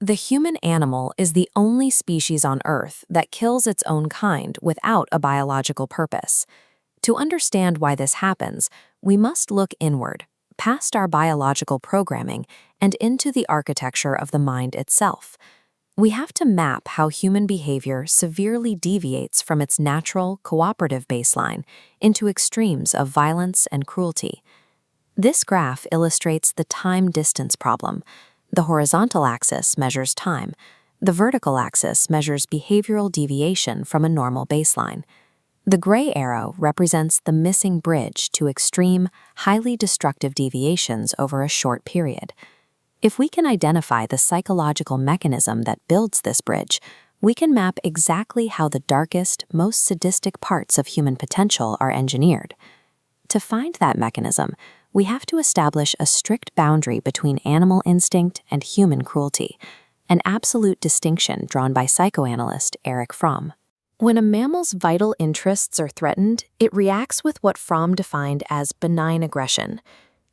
The human animal is the only species on Earth that kills its own kind without a biological purpose. To understand why this happens, we must look inward, past our biological programming, and into the architecture of the mind itself. We have to map how human behavior severely deviates from its natural, cooperative baseline into extremes of violence and cruelty. This graph illustrates the time-distance problem. The horizontal axis measures time. The vertical axis measures behavioral deviation from a normal baseline. The gray arrow represents the missing bridge to extreme, highly destructive deviations over a short period. If we can identify the psychological mechanism that builds this bridge, we can map exactly how the darkest, most sadistic parts of human potential are engineered. To find that mechanism, we have to establish a strict boundary between animal instinct and human cruelty, an absolute distinction drawn by psychoanalyst Erich Fromm. When a mammal's vital interests are threatened, it reacts with what Fromm defined as benign aggression.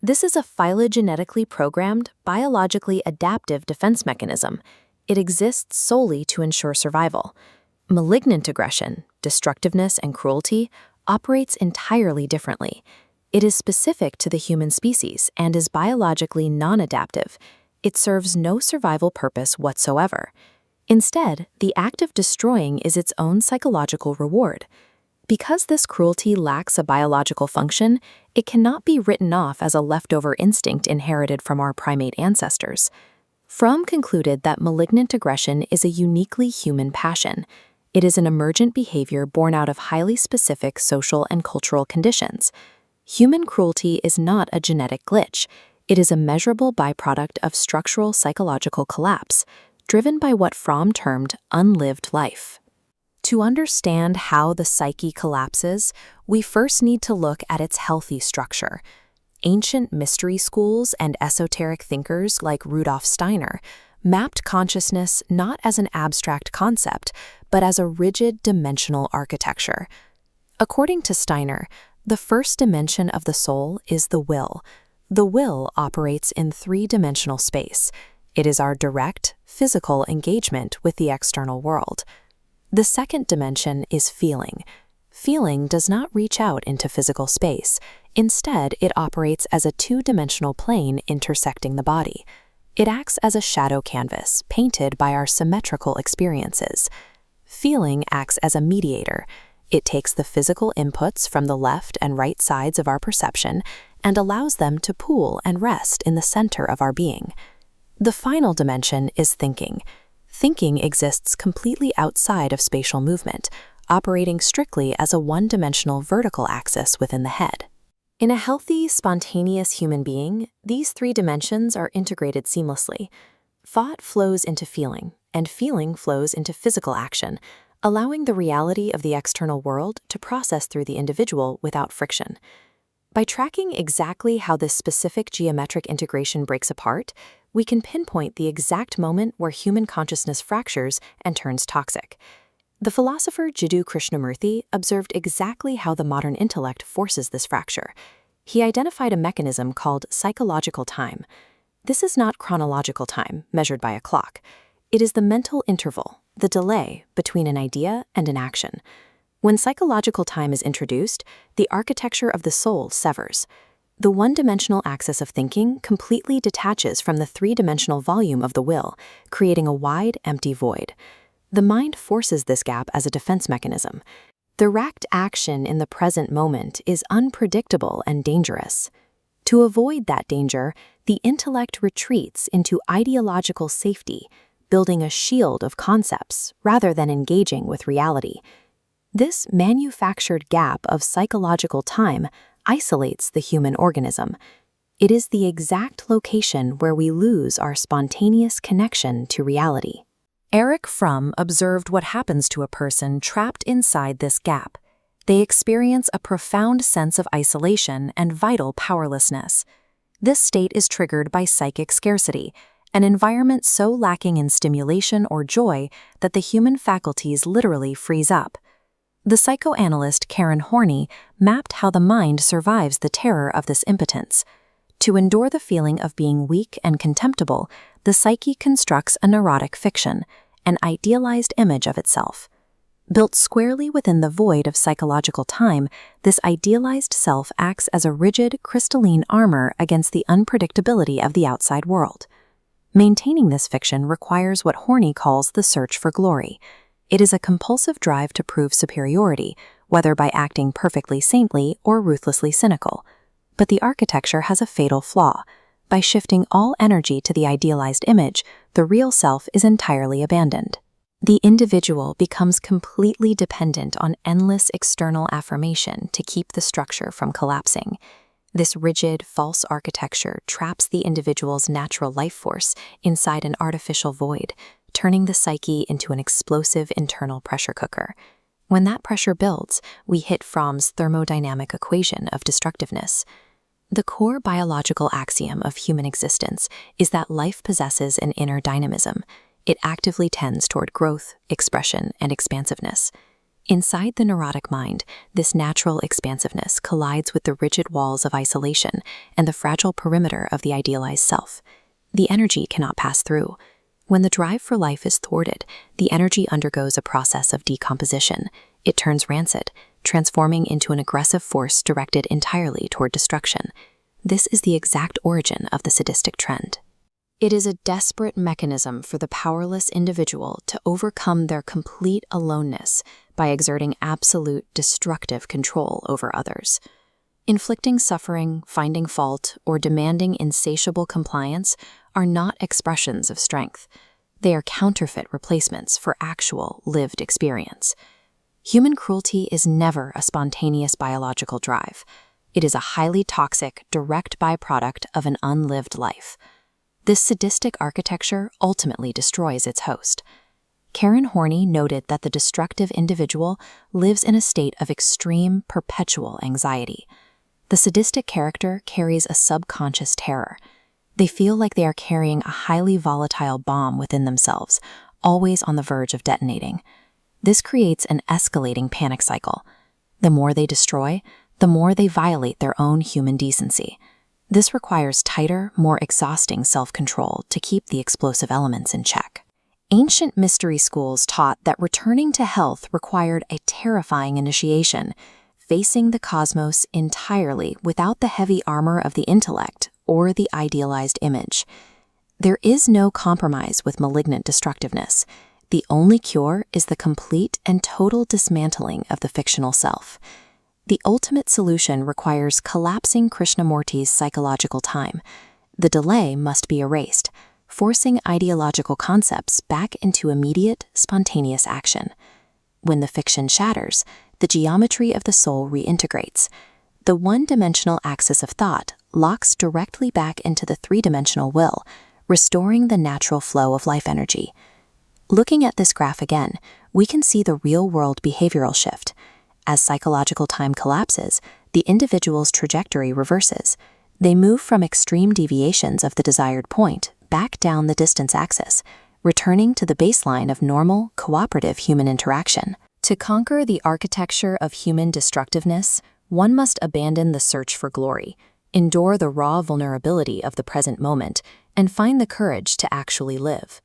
This is a phylogenetically programmed, biologically adaptive defense mechanism. It exists solely to ensure survival. Malignant aggression, destructiveness, and cruelty operates entirely differently. It is specific to the human species and is biologically non-adaptive. It serves no survival purpose whatsoever. Instead, the act of destroying is its own psychological reward. Because this cruelty lacks a biological function, it cannot be written off as a leftover instinct inherited from our primate ancestors. Fromm concluded that malignant aggression is a uniquely human passion. It is an emergent behavior born out of highly specific social and cultural conditions. Human cruelty is not a genetic glitch. It is a measurable byproduct of structural psychological collapse, driven by what Fromm termed unlived life. To understand how the psyche collapses, we first need to look at its healthy structure. Ancient mystery schools and esoteric thinkers like Rudolf Steiner mapped consciousness not as an abstract concept, but as a rigid dimensional architecture. According to Steiner, the first dimension of the soul is the will. The will operates in three-dimensional space. It is our direct, physical engagement with the external world. The second dimension is feeling. Feeling does not reach out into physical space. Instead, it operates as a two-dimensional plane intersecting the body. It acts as a shadow canvas, painted by our symmetrical experiences. Feeling acts as a mediator. It takes the physical inputs from the left and right sides of our perception and allows them to pool and rest in the center of our being. The final dimension is thinking. Thinking exists completely outside of spatial movement, operating strictly as a one-dimensional vertical axis within the head. In a healthy, spontaneous human being, these three dimensions are integrated seamlessly. Thought flows into feeling, and feeling flows into physical action, allowing the reality of the external world to process through the individual without friction. By tracking exactly how this specific geometric integration breaks apart, we can pinpoint the exact moment where human consciousness fractures and turns toxic. The philosopher Jiddu Krishnamurti observed exactly how the modern intellect forces this fracture. He identified a mechanism called psychological time. This is not chronological time, measured by a clock. It is the mental interval, the delay between an idea and an action. When psychological time is introduced, the architecture of the soul severs. The one-dimensional axis of thinking completely detaches from the three-dimensional volume of the will, creating a wide, empty void. The mind forces this gap as a defense mechanism. Direct action in the present moment is unpredictable and dangerous. To avoid that danger, the intellect retreats into ideological safety, building a shield of concepts rather than engaging with reality. This manufactured gap of psychological time isolates the human organism. It is the exact location where we lose our spontaneous connection to reality. Erich Fromm observed what happens to a person trapped inside this gap. They experience a profound sense of isolation and vital powerlessness. This state is triggered by psychic scarcity, an environment so lacking in stimulation or joy that the human faculties literally freeze up. The psychoanalyst Karen Horney mapped how the mind survives the terror of this impotence. To endure the feeling of being weak and contemptible, the psyche constructs a neurotic fiction, an idealized image of itself. Built squarely within the void of psychological time, this idealized self acts as a rigid, crystalline armor against the unpredictability of the outside world. Maintaining this fiction requires what Horney calls the search for glory. It is a compulsive drive to prove superiority, whether by acting perfectly saintly or ruthlessly cynical. But the architecture has a fatal flaw. By shifting all energy to the idealized image, the real self is entirely abandoned. The individual becomes completely dependent on endless external affirmation to keep the structure from collapsing. This rigid, false architecture traps the individual's natural life force inside an artificial void, turning the psyche into an explosive internal pressure cooker. When that pressure builds, we hit Fromm's thermodynamic equation of destructiveness. The core biological axiom of human existence is that life possesses an inner dynamism. It actively tends toward growth, expression, and expansiveness. Inside the neurotic mind, this natural expansiveness collides with the rigid walls of isolation and the fragile perimeter of the idealized self. The energy cannot pass through. When the drive for life is thwarted, the energy undergoes a process of decomposition. It turns rancid, transforming into an aggressive force directed entirely toward destruction. This is the exact origin of the sadistic trend. It is a desperate mechanism for the powerless individual to overcome their complete aloneness by exerting absolute destructive control over others. Inflicting suffering, finding fault, or demanding insatiable compliance are not expressions of strength. They are counterfeit replacements for actual, lived experience. Human cruelty is never a spontaneous biological drive. It is a highly toxic, direct byproduct of an unlived life. This sadistic architecture ultimately destroys its host. Karen Horney noted that the destructive individual lives in a state of extreme, perpetual anxiety. The sadistic character carries a subconscious terror. They feel like they are carrying a highly volatile bomb within themselves, always on the verge of detonating. This creates an escalating panic cycle. The more they destroy, the more they violate their own human decency. This requires tighter, more exhausting self-control to keep the explosive elements in check. Ancient mystery schools taught that returning to health required a terrifying initiation, facing the cosmos entirely without the heavy armor of the intellect or the idealized image. There is no compromise with malignant destructiveness. The only cure is the complete and total dismantling of the fictional self. The ultimate solution requires collapsing Krishnamurti's psychological time. The delay must be erased, forcing ideological concepts back into immediate, spontaneous action. When the fiction shatters, the geometry of the soul reintegrates. The one-dimensional axis of thought locks directly back into the three-dimensional will, restoring the natural flow of life energy. Looking at this graph again, we can see the real-world behavioral shift. As psychological time collapses, the individual's trajectory reverses. They move from extreme deviations of the desired point back down the distance axis, returning to the baseline of normal, cooperative human interaction. To conquer the architecture of human destructiveness, one must abandon the search for glory, endure the raw vulnerability of the present moment, and find the courage to actually live.